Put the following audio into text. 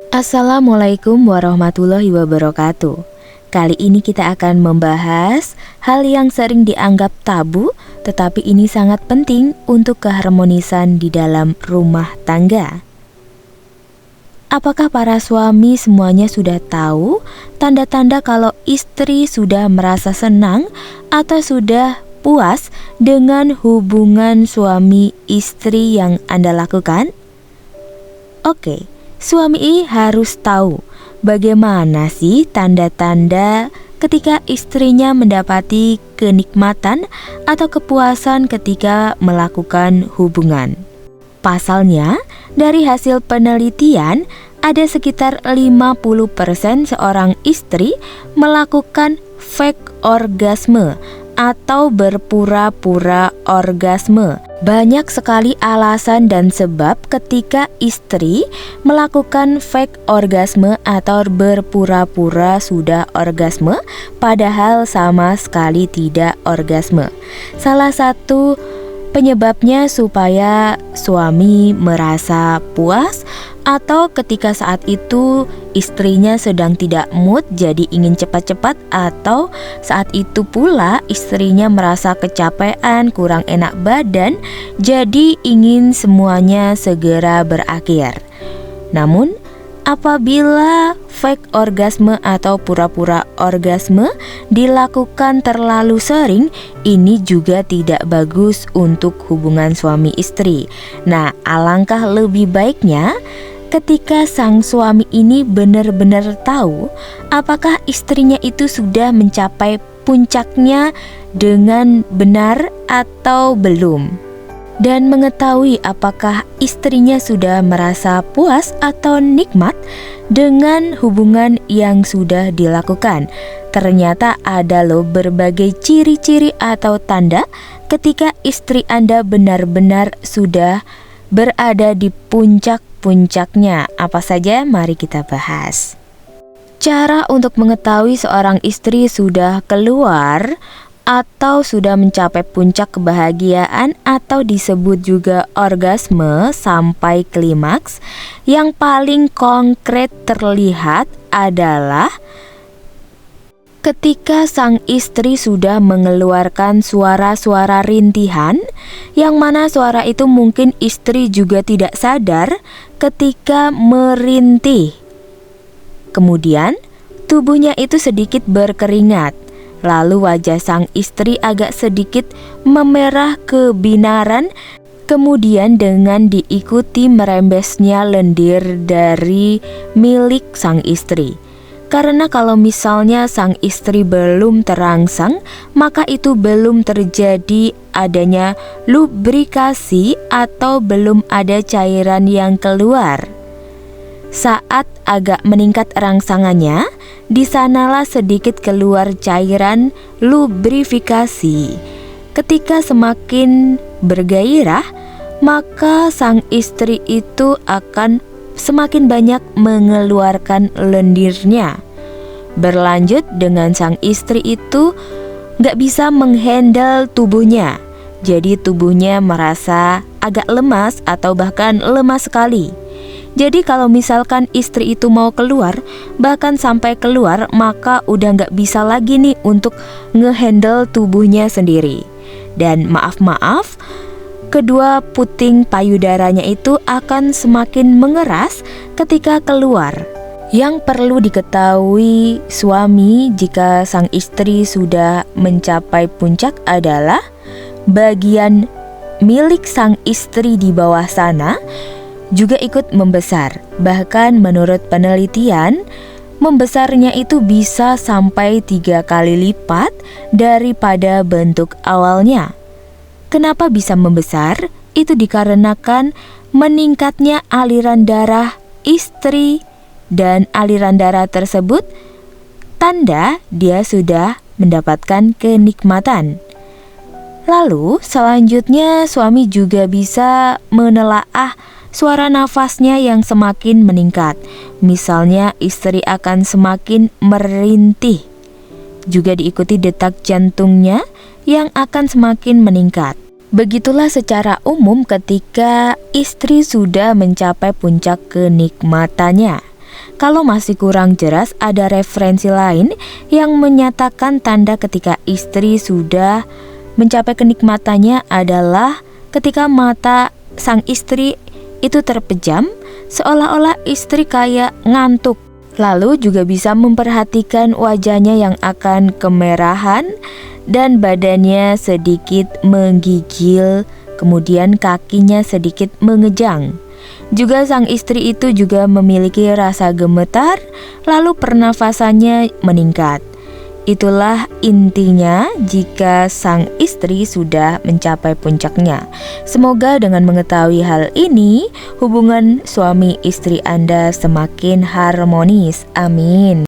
Assalamualaikum warahmatullahi wabarakatuh. Kali ini kita akan membahas hal yang sering dianggap tabu, tetapi ini sangat penting untuk keharmonisan di dalam rumah tangga. Apakah para suami semuanya sudah tahu tanda-tanda kalau istri sudah merasa senang atau sudah puas dengan hubungan suami istri yang Anda lakukan? Oke. Suami harus tahu bagaimana sih tanda-tanda ketika istrinya mendapati kenikmatan atau kepuasan ketika melakukan hubungan. Pasalnya, dari hasil penelitian, ada sekitar 50% seorang istri melakukan fake orgasme atau berpura-pura orgasme. Banyak sekali alasan dan sebab ketika istri melakukan fake orgasme atau berpura-pura sudah orgasme, padahal sama sekali tidak orgasme. Salah satu penyebabnya supaya suami merasa puas, atau ketika saat itu istrinya sedang tidak mood jadi ingin cepat-cepat, atau saat itu pula istrinya merasa kecapean, kurang enak badan, jadi ingin semuanya segera berakhir. Namun apabila fake orgasme atau pura-pura orgasme dilakukan terlalu sering, ini juga tidak bagus untuk hubungan suami istri. Nah, alangkah lebih baiknya ketika sang suami ini benar-benar tahu apakah istrinya itu sudah mencapai puncaknya dengan benar atau belum, dan mengetahui apakah istrinya sudah merasa puas atau nikmat dengan hubungan yang sudah dilakukan. Ternyata ada loh berbagai ciri-ciri atau tanda ketika istri Anda benar-benar sudah berada di puncak-puncaknya. Apa saja? Mari kita bahas. Cara untuk mengetahui seorang istri sudah keluar atau sudah mencapai puncak kebahagiaan atau disebut juga orgasme sampai klimaks, yang paling konkret terlihat adalah ketika sang istri sudah mengeluarkan suara-suara rintihan, yang mana suara itu mungkin istri juga tidak sadar ketika merintih. Kemudian tubuhnya itu sedikit berkeringat, lalu wajah sang istri agak sedikit memerah kebinaran, kemudian dengan diikuti merembesnya lendir dari milik sang istri. Karena kalau misalnya sang istri belum terangsang, maka itu belum terjadi adanya lubrikasi atau belum ada cairan yang keluar. Saat agak meningkat rangsangannya, di sanalah sedikit keluar cairan lubrifikasi. Ketika semakin bergairah, maka sang istri itu akan semakin banyak mengeluarkan lendirnya. Berlanjut dengan sang istri itu gak bisa menghandle tubuhnya, jadi tubuhnya merasa agak lemas atau bahkan lemas sekali. Jadi kalau misalkan istri itu mau keluar, bahkan sampai keluar, maka udah gak bisa lagi nih untuk ngehandle tubuhnya sendiri. Dan maaf, kedua puting payudaranya itu akan semakin mengeras ketika keluar. Yang perlu diketahui suami jika sang istri sudah mencapai puncak adalah bagian milik sang istri di bawah sana juga ikut membesar. Bahkan menurut penelitian, membesarnya itu bisa sampai 3 kali lipat daripada bentuk awalnya. Kenapa bisa membesar? Itu dikarenakan meningkatnya aliran darah istri, dan aliran darah tersebut tanda dia sudah mendapatkan kenikmatan. Lalu selanjutnya suami juga bisa menelaah suara nafasnya yang semakin meningkat. Misalnya istri akan semakin merintih, juga diikuti detak jantungnya yang akan semakin meningkat. Begitulah secara umum ketika istri sudah mencapai puncak kenikmatannya. Kalau masih kurang jelas, ada referensi lain yang menyatakan tanda ketika istri sudah mencapai kenikmatannya adalah ketika mata sang istri itu terpejam, seolah-olah istri kayak ngantuk. Lalu juga bisa memperhatikan wajahnya yang akan kemerahan dan badannya sedikit menggigil, kemudian kakinya sedikit mengejang. Juga sang istri itu juga memiliki rasa gemetar, lalu pernafasannya meningkat. Itulah intinya jika sang istri sudah mencapai puncaknya. Semoga dengan mengetahui hal ini, hubungan suami istri Anda semakin harmonis. Amin.